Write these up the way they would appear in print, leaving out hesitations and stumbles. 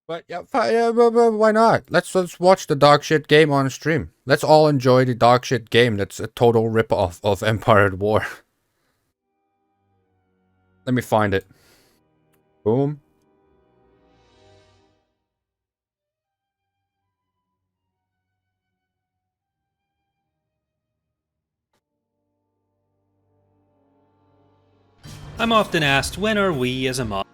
But yeah, but why not? Let's watch the dog shit game on stream. Let's all enjoy the dog shit game that's a total rip-off of Empire at War. Let me find it. Boom. I'm often asked, when are we as a mod?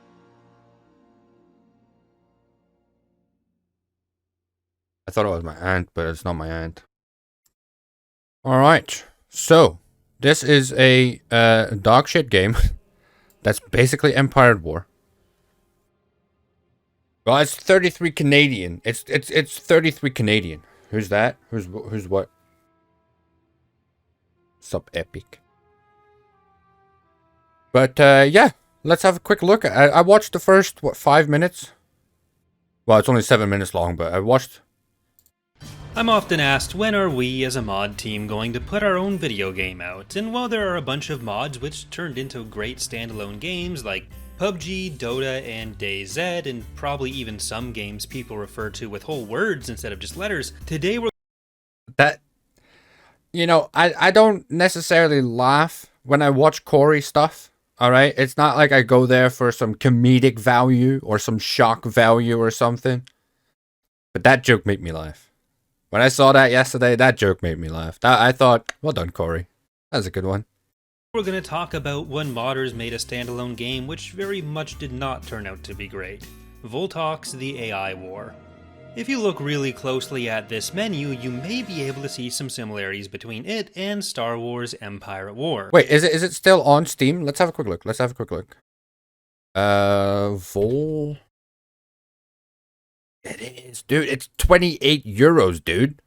I thought it was my aunt, but it's not my aunt. Alright, so this is a dog shit game that's basically Empire at War. Well, it's 33 Canadian. It's 33 Canadian. Who's that? Who's what? Sup Epic. But yeah, let's have a quick look. I watched the first, what, 5 minutes? Well, it's only 7 minutes long, but I watched... I'm often asked, when are we as a mod team going to put our own video game out? And while there are a bunch of mods which turned into great standalone games like PUBG, Dota, and DayZ, and probably even some games people refer to with whole words instead of just letters, today we're... That... You know, I don't necessarily laugh when I watch Corey stuff, alright? It's not like I go there for some comedic value or some shock value or something. But that joke made me laugh. When I saw that yesterday, that joke made me laugh. I thought, well done, Corey. That was a good one. We're going to talk about when modders made a standalone game which very much did not turn out to be great. Voltox: The AI War. If you look really closely at this menu, you may be able to see some similarities between it and Star Wars: Empire at War. Wait, is it still on Steam? Let's have a quick look. Let's have a quick look. Vol... It is, dude. It's 28 euros, dude.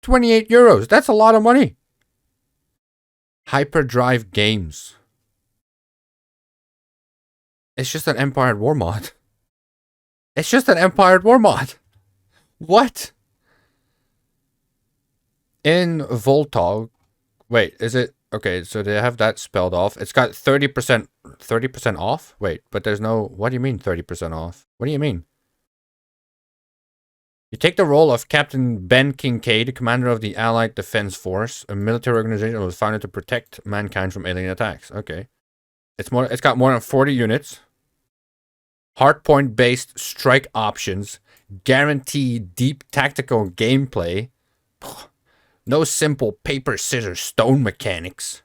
28 euros. That's a lot of money. Hyperdrive Games. It's just an Empire at War mod. It's just an Empire at War mod. What? In Voltog. Wait, is it... Okay, so they have that spelled off. It's got 30% off? Wait, but there's no... What do you mean 30% off? What do you mean? You take the role of Captain Ben Kincaid, commander of the Allied Defense Force, a military organization that was founded to protect mankind from alien attacks. Okay. It's got more than 40 units. Hardpoint-based strike options. Guaranteed deep tactical gameplay. No simple paper, scissors, stone mechanics.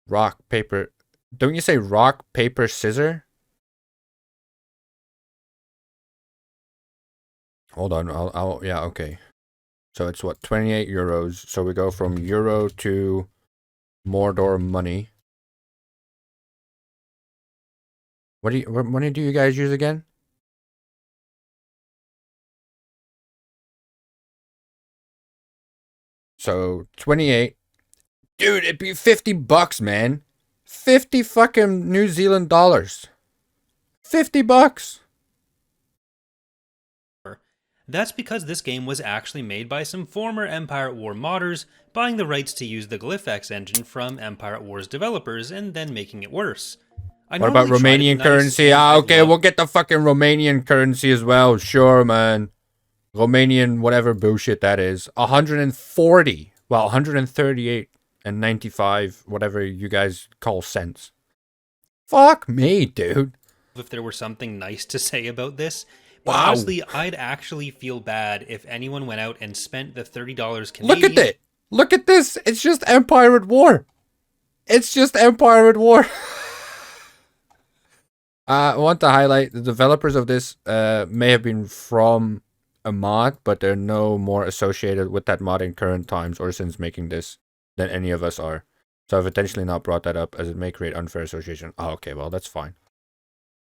Rock, paper... Don't you say rock, paper, scissor? Hold on, yeah, okay. So it's what, 28 euros. So we go from euro to Mordor money. What money do you guys use again? So 28. Dude, it'd be 50 bucks, man. 50 fucking New Zealand dollars. 50 bucks. That's because this game was actually made by some former Empire at War modders, buying the rights to use the Glyphex engine from Empire at War's developers and then making it worse. What about Romanian currency? Ah, okay, we'll get the fucking Romanian currency as well. Sure, man. Romanian whatever bullshit that is. 140. Well, 138 and 95, whatever you guys call cents. Fuck me, dude. If there were something nice to say about this. But wow. Honestly, I'd actually feel bad if anyone went out and spent the $30 Canadian. Look at it. Look at this. It's just Empire at War. It's just Empire at War. I want to highlight the developers of this may have been from a mod, but they're no more associated with that mod in current times or since making this than any of us are. So I've intentionally not brought that up as it may create unfair association. Oh, okay, well, that's fine.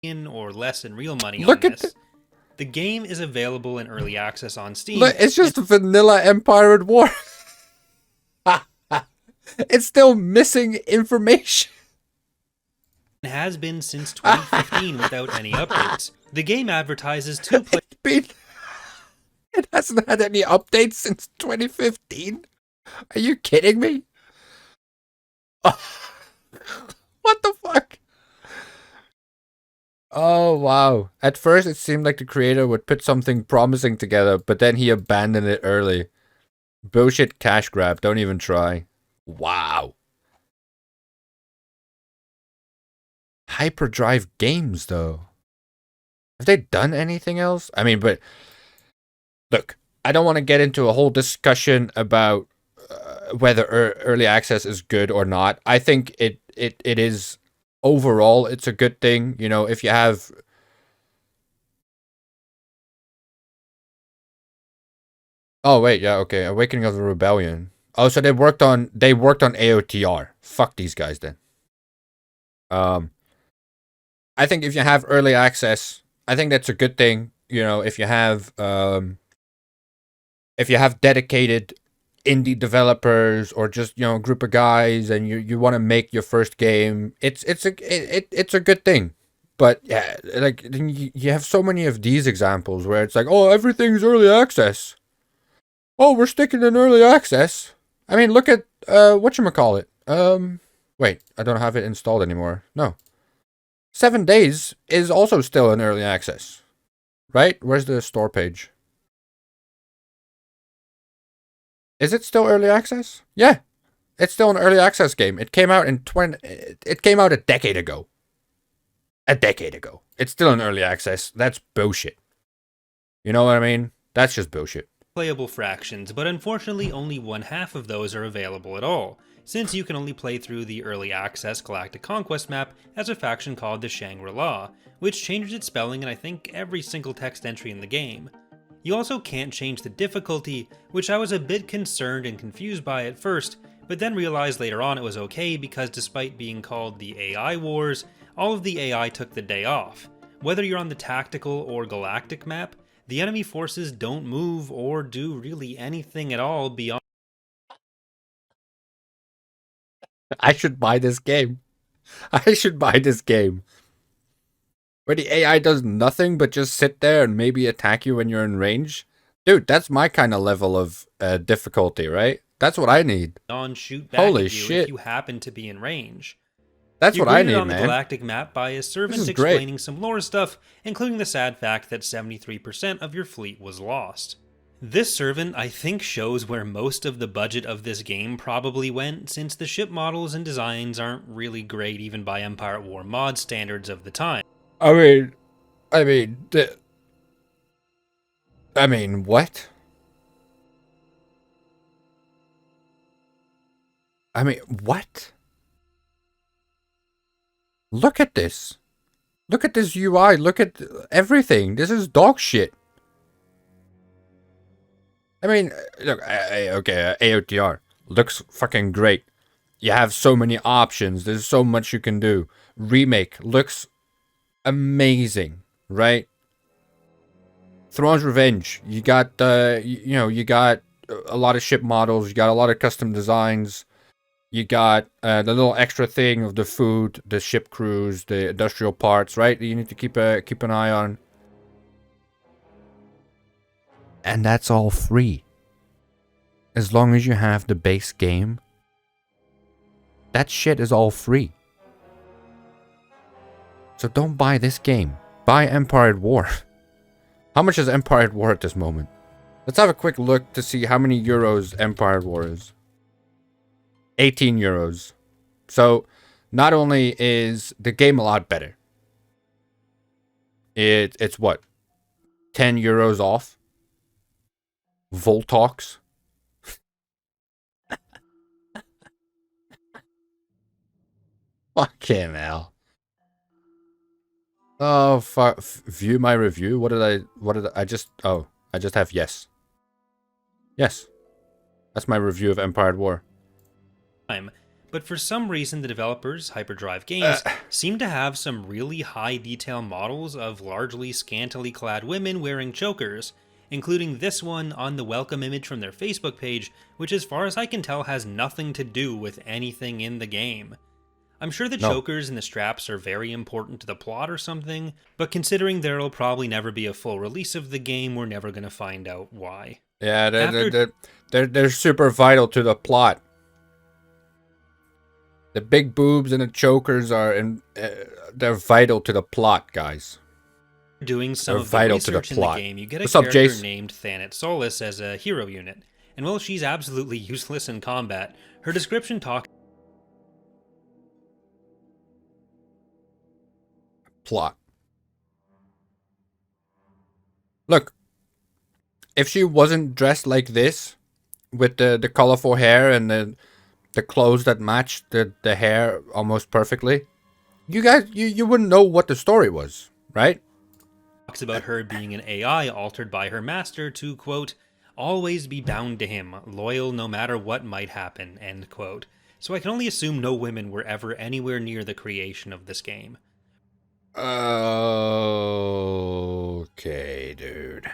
Or less in real money Look on at this. The game is available in early access on Steam. Look, it's just vanilla Empire at War. It's still missing information. It has been since 2015 without any updates. The game advertises two players. It hasn't had any updates since 2015? Are you kidding me? What the fuck? Oh, wow. At first, it seemed like the creator would put something promising together, but then he abandoned it early. Bullshit cash grab. Don't even try. Wow. Hyperdrive Games, though. Have they done anything else? I mean, but look, I don't want to get into a whole discussion about whether early access is good or not. I think it is overall. It's a good thing. You know, if you have. Oh wait, yeah, okay. Awakening of the Rebellion. Oh, so they worked on AOTR. Fuck these guys then. Um, I think if you have early access, I think that's a good thing. You know, if you have dedicated indie developers or just a group of guys and you want to make your first game, it's a good thing. But yeah, like you have so many of these examples where it's like, oh, everything's early access. Oh, we're sticking in early access. I mean, look at whatchamacallit. Wait, I don't have it installed anymore. No. 7 Days is also still in early access. Right? Where's the store page? Is it still early access? Yeah. It's still an early access game. It came out it came out a decade ago. A decade ago. It's still in early access. That's bullshit. You know what I mean? That's just bullshit. Playable fractions, but unfortunately only one half of those are available at all, since you can only play through the early access Galactic Conquest map as a faction called the Shangri-La, which changes its spelling in I think every single text entry in the game. You also can't change the difficulty, which I was a bit concerned and confused by at first, but then realized later on it was okay because despite being called the AI Wars, all of the AI took the day off. Whether you're on the tactical or galactic map, the enemy forces don't move or do really anything at all beyond I should buy this game. I should buy this game. Where the AI does nothing but just sit there and maybe attack you when you're in range. Dude, that's my kind of level of difficulty, right? That's what I need. shoot back Holy at you shit. if you happen to be in range. That's You're what I greeted need, on the man. galactic map by a This servant is great. explaining some lore stuff, including the sad fact that 73% of your fleet was lost. This servant, I think, shows where most of the budget of this game probably went, since the ship models and designs aren't really great even by Empire at War mod standards of the time. I mean, I mean, I mean, what? I mean, what? Look at this. Look at this UI. Look at everything. This is dog shit. I mean, look, okay, AOTR looks fucking great. You have so many options. There's so much you can do. Remake looks amazing, right? Throne's Revenge. You got you got a lot of ship models. You got a lot of custom designs. You got the little extra thing of the food, the ship crews, the industrial parts, right? You need to keep an eye on. And that's all free. As long as you have the base game, that shit is all free. So don't buy this game. Buy Empire at War. How much is Empire at War at this moment? Let's have a quick look to see how many euros Empire at War is. 18 euros. So not only is the game a lot better, it's what? 10 euros off? Voltox? Fucking hell. Oh, fuck. View my review? I just have yes. Yes. That's my review of Empire at War. But for some reason the developers, Hyperdrive Games, seem to have some really high detail models of largely scantily clad women wearing chokers, including this one on the welcome image from their Facebook page, which as far as I can tell has nothing to do with anything in the game. I'm sure the chokers and the straps are very important to the plot or something, but considering there'll probably never be a full release of the game, we're never going to find out why. Yeah, they're super vital to the plot. The big boobs and the chokers are they're vital to the plot, guys. Doing some They're of the vital to the research in the plot. game, you get a What's up, character Jace? named Thanet Solus as a hero unit, and while she's absolutely useless in combat, her description talks Plot. Look, if she wasn't dressed like this, with the colorful hair and the clothes that match the hair almost perfectly, you guys you wouldn't know what the story was, right? about her being an AI altered by her master to, quote, always be bound to him, loyal no matter what might happen, end quote. So I can only assume no women were ever anywhere near the creation of this game. Okay, dude.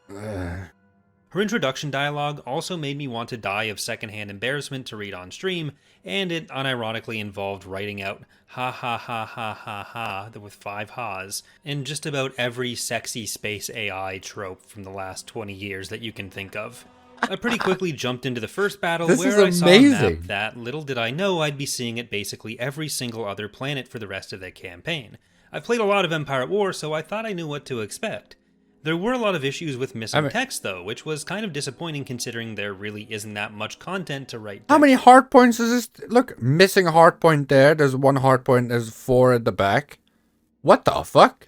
Her introduction dialogue also made me want to die of secondhand embarrassment to read on stream, and it unironically involved writing out ha ha ha ha ha ha with 5 ha's, and just about every sexy space AI trope from the last 20 years that you can think of. I pretty quickly jumped into the first battle This where is I saw a map amazing. that, little did I know, I'd be seeing at basically every single other planet for the rest of the campaign. I've played a lot of Empire at War, so I thought I knew what to expect. There were a lot of issues with missing text, though, which was kind of disappointing considering there really isn't that much content to write. How many hard points is this? Look, missing a hard point there. There's one hard point. There's 4 at the back. What the fuck?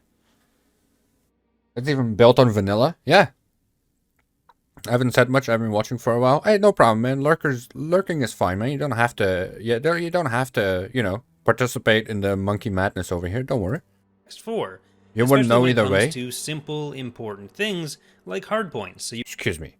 It's even built on vanilla. Yeah. I haven't said much. I've been watching for a while. Hey, no problem, man. Lurking is fine, man. You don't have to. Yeah, you don't have to. You know, participate in the monkey madness over here. Don't worry. Text 4. You wouldn't know either way. To simple, important things like hardpoints. So you Excuse me.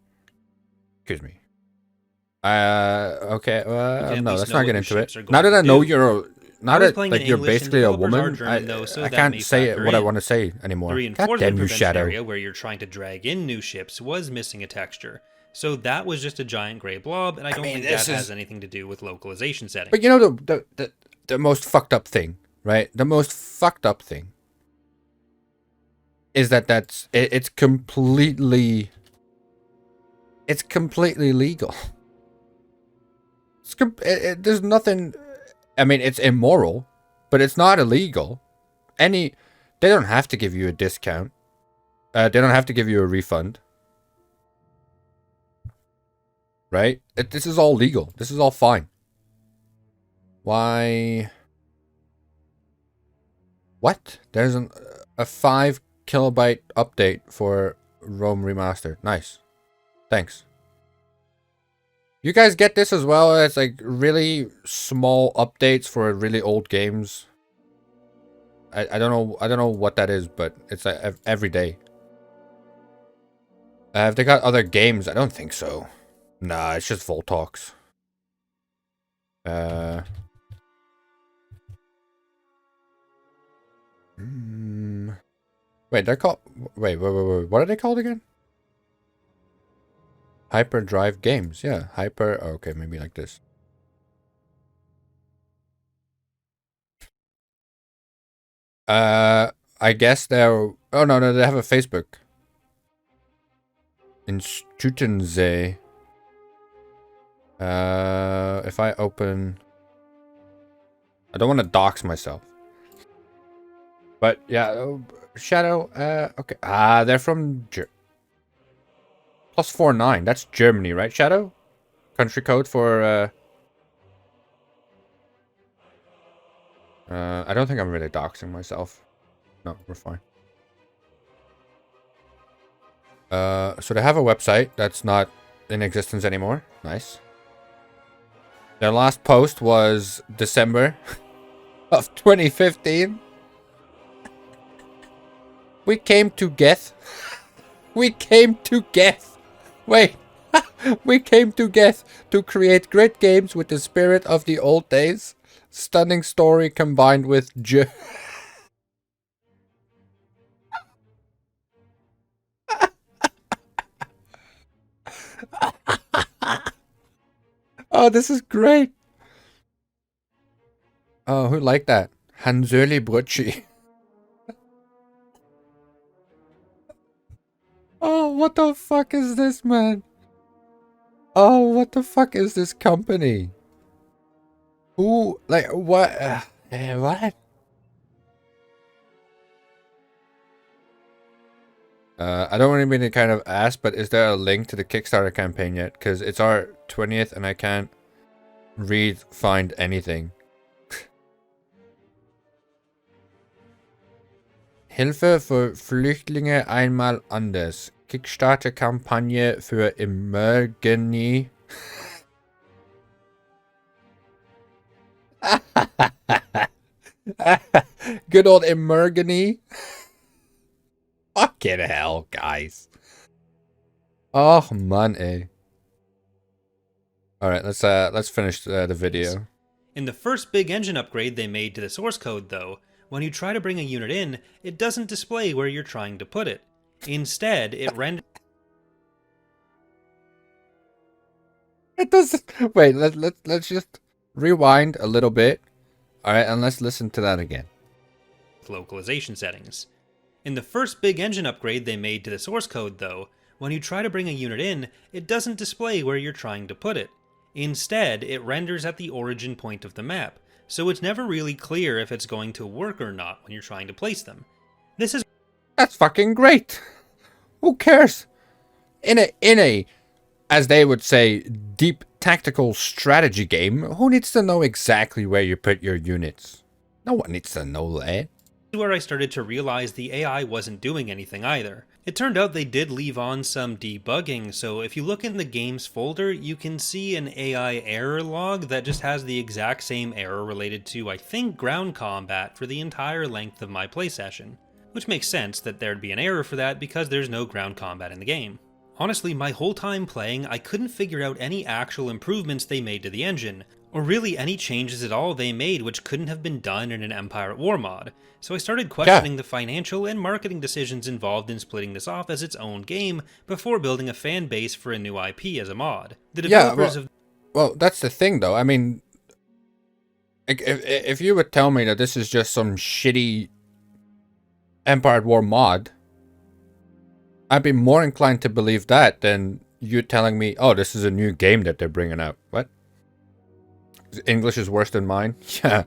Okay. No, let's not get into it. Now that I know you're, now that like you're basically a woman, I can't say what I want to say anymore. The God reinforcement damn you, prevention Shadow. area where you're trying to drag in new ships was missing a texture. So that was just a giant gray blob, and I don't think that has anything to do with localization settings. But you know the most fucked up thing, right? The most fucked up thing is that it's completely legal. There's nothing. I mean, it's immoral, but it's not illegal. They don't have to give you a discount. They don't have to give you a refund. Right? This is all legal. This is all fine. Why? What? There's a 5 kilobyte update for Rome Remastered. Nice. Thanks. You guys get this as well as like really small updates for really old games. I don't know what that is, but it's like every day. Have they got other games? I don't think so. Nah, it's just Voltox. Wait, they're called. Wait. What are they called again? Hyperdrive Games. Yeah, Hyper. Oh, okay, maybe like this. I guess they're. Oh no, they have a Facebook. In Stuttensee. If I open. I don't want to dox myself. But yeah, Shadow. Okay. They're from +49. That's Germany, right, Shadow? Country code for. I don't think I'm really doxing myself. No, we're fine. So they have a website that's not in existence anymore. Nice. Their last post was December of 2015. We came to Geth. We came to Geth. Wait. We came to Geth to create great games with the spirit of the old days. Stunning story combined with Oh, this is great. Oh, who liked that? Hanzeli Brucci. Oh, what the fuck is this, man? Oh, what the fuck is this company? Who, like, what? What? I don't really mean to kind of ask, but is there a link to the Kickstarter campaign yet? Because it's our 20th and I can't find anything. Hilfe für Flüchtlinge einmal anders. Kickstarter-Kampagne für Emergeni. Good old Emergeni. Fucking hell, guys. Oh, man, eh. Alright, let's finish the video. In the first big engine upgrade they made to the source code, though, when you try to bring a unit in, it doesn't display where you're trying to put it. Instead, it renders... It doesn't... Wait, let's just rewind a little bit. Alright, and let's listen to that again. Localization settings. In the first big engine upgrade they made to the source code, though, when you try to bring a unit in, it doesn't display where you're trying to put it. Instead, it renders at the origin point of the map, so it's never really clear if it's going to work or not when you're trying to place them. This is... That's fucking great! Who cares? In a, as they would say, deep tactical strategy game, who needs to know exactly where you put your units? No one needs to know that. Where I started to realize the AI wasn't doing anything either. It turned out they did leave on some debugging, so if you look in the games folder, you can see an AI error log that just has the exact same error related to, I think, ground combat for the entire length of my play session. Which makes sense that there'd be an error for that because there's no ground combat in the game. Honestly, my whole time playing, I couldn't figure out any actual improvements they made to the engine, or really any changes at all they made which couldn't have been done in an Empire at War mod. So I started questioning the financial and marketing decisions involved in splitting this off as its own game before building a fan base for a new IP as a mod. The developers well, that's the thing though. I mean, if you would tell me that this is just some shitty Empire at War mod, I'd be more inclined to believe that than you telling me, oh, this is a new game that they're bringing out. What? English is worse than mine? Yeah.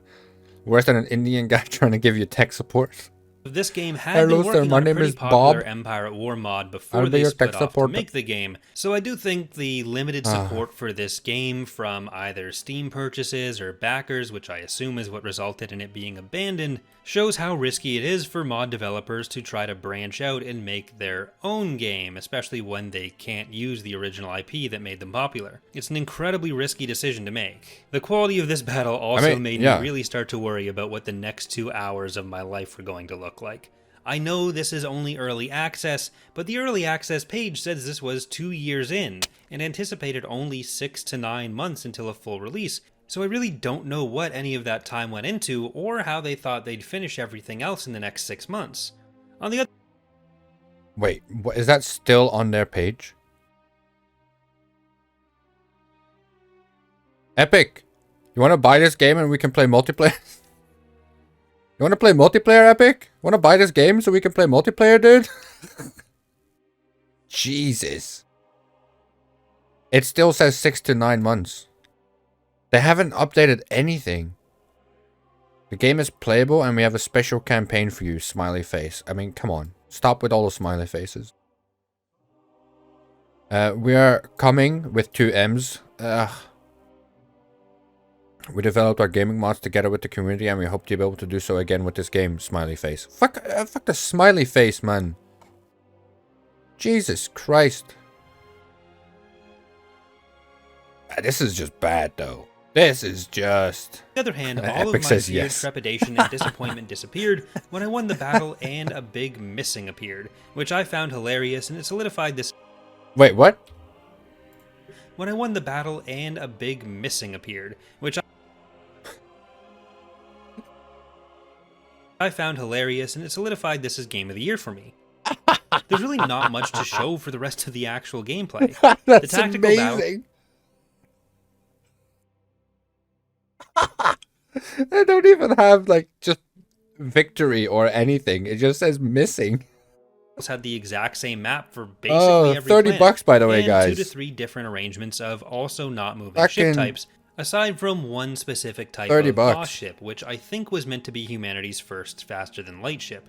Worse than an Indian guy trying to give you tech support. This game had been working on a pretty popular Empire at War mod before they split off to make the game, so I do think the limited support for this game from either Steam purchases or backers, which I assume is what resulted in it being abandoned, shows how risky it is for mod developers to try to branch out and make their own game, especially when they can't use the original IP that made them popular. It's an incredibly risky decision to make. The quality of this battle also made me really start to worry about what the next 2 hours of my life were going to look like. I know this is only early access, but the early access page says this was 2 years in, and anticipated only 6 to 9 months until a full release, so I really don't know what any of that time went into, or how they thought they'd finish everything else in the next 6 months. On the other... Wait, is that still on their page? Epic! You want to buy this game and we can play multiplayer? You want to play multiplayer, Epic? Want to buy this game so we can play multiplayer, dude? Jesus. It still says 6 to 9 months. They haven't updated anything. The game is playable and we have a special campaign for you, smiley face. I mean, come on. Stop with all the smiley faces. We are coming with 2 M's. We developed our gaming mods together with the community and we hope to be able to do so again with this game, smiley face. Fuck the smiley face, man. Jesus Christ. This is just bad, though. This is just... On the other hand, all of my fear, trepidation, and disappointment disappeared when I won the battle and a big missing appeared, which I found hilarious, and it solidified this... Wait, what? When I won the battle and a big missing appeared, which I found hilarious, and it solidified this as Game of the Year for me. There's really not much to show for the rest of the actual gameplay. That's the tactical amazing. They don't even have, like, just victory or anything. It just says missing. had the exact same map for basically Oh, every 30 planet, bucks, by the way, and 2 to guys. 3 different arrangements of also not moving ship Fucking types, aside from one specific type 30 of boss bucks. ship, which I think was meant to be humanity's first faster than light ship.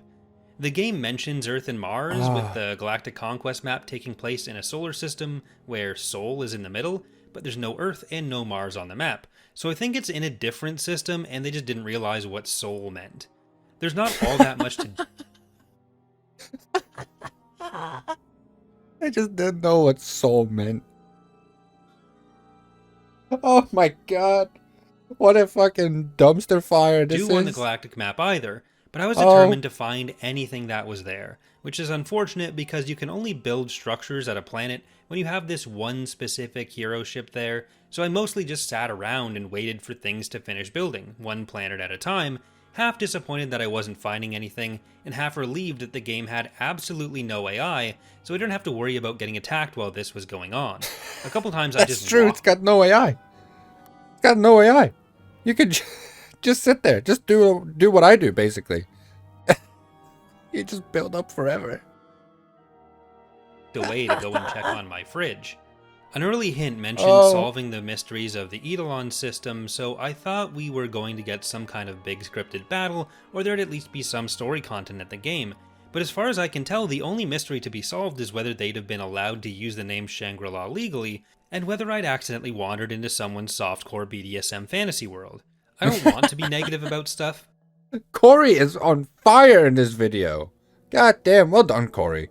The game mentions Earth and Mars, with the Galactic Conquest map taking place in a solar system where Sol is in the middle, but there's no Earth and no Mars on the map. So I think it's in a different system and they just didn't realize what Sol meant. There's not all that much to I just didn't know what soul meant. Oh my god. What a fucking dumpster fire this do on the is. galactic map either, but I was Oh, determined to find anything that was there, which is unfortunate because you can only build structures at a planet when you have this one specific hero ship there, so I mostly just sat around and waited for things to finish building, one planet at a time, half disappointed that I wasn't finding anything, and half relieved that the game had absolutely no AI, so I didn't have to worry about getting attacked while this was going on. A couple times I that's just true. walked It's got no AI. It's got no AI. You could just sit there. Just do what I do, basically. You just build up forever. away to go and check on my fridge. An early hint mentioned Oh, solving the mysteries of the Eidolon system, so I thought we were going to get some kind of big scripted battle, or there'd at least be some story content at the game. But as far as I can tell, the only mystery to be solved is whether they'd have been allowed to use the name Shangri-La legally, and whether I'd accidentally wandered into someone's softcore BDSM fantasy world. I don't want to be negative about stuff, Corey is on fire in this video. God damn, well done, Corey.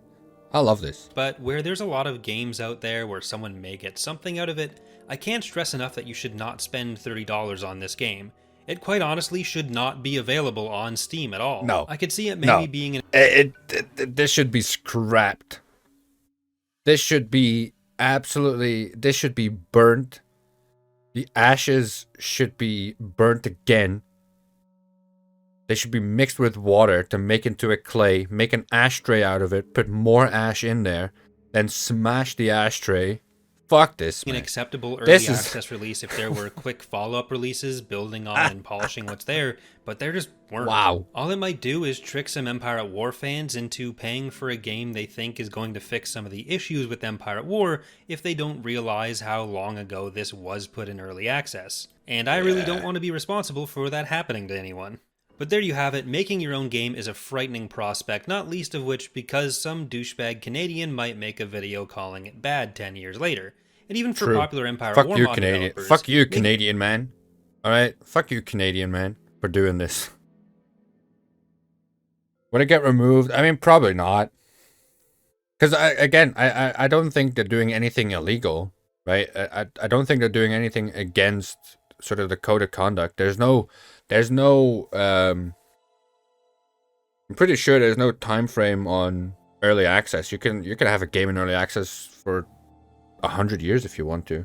I love this. but where there's a lot of games out there where someone may get something out of it, I can't stress enough that you should not spend $30 on this game. It quite honestly should not be available on Steam at all. No. I could see it maybe No. being an This should be scrapped. This should be this should be burnt. The ashes should be burnt again. They should be mixed with water to make into a clay, make an ashtray out of it, put more ash in there, then smash the ashtray. Fuck this, an man. acceptable early This is- access release if there were quick follow-up releases building on and polishing what's there, but there just weren't. Wow. All it might do is trick some Empire at War fans into paying for a game they think is going to fix some of the issues with Empire at War if they don't realize how long ago this was put in early access. And I really don't want to be responsible for that happening to anyone. But there you have it, making your own game is a frightening prospect, not least of which because some douchebag Canadian might make a video calling it bad 10 years later. And even for True. popular Empire Fuck War you, mod Canadian. developers, Fuck you, Canadian man. Alright? Fuck you, Canadian man, for doing this. Would it get removed? I mean, probably not. Because, I don't think they're doing anything illegal, right? I don't think they're doing anything against sort of the code of conduct. I'm pretty sure there's no time frame on early access. You can have a game in early access for 100 years if you want to.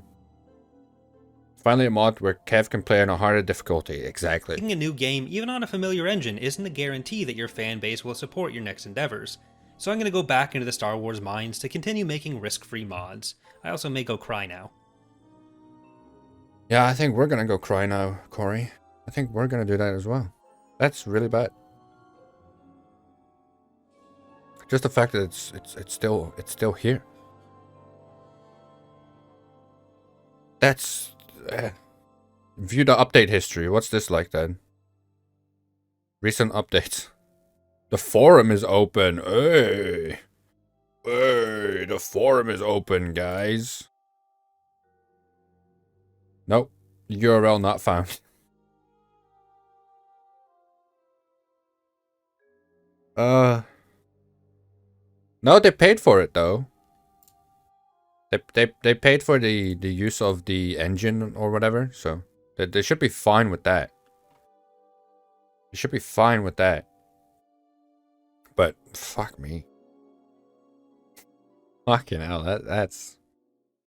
Finally a mod where Kev can play on a harder difficulty. Exactly. making a new game, even on a familiar engine, isn't a guarantee that your fan base will support your next endeavors. So I'm going to go back into the Star Wars mines to continue making risk-free mods. I also may go cry now. Yeah, I think we're gonna go cry now, Corey. I think we're gonna do that as well. That's really bad. Just the fact that it's still here. That's view the update history. What's this like then? Recent updates. The forum is open. Hey, the forum is open, guys. Nope. URL not found. No, they paid for it though. They paid for the use of the engine or whatever, so they should be fine with that. They should be fine with that. But fuck me. Fucking hell, that's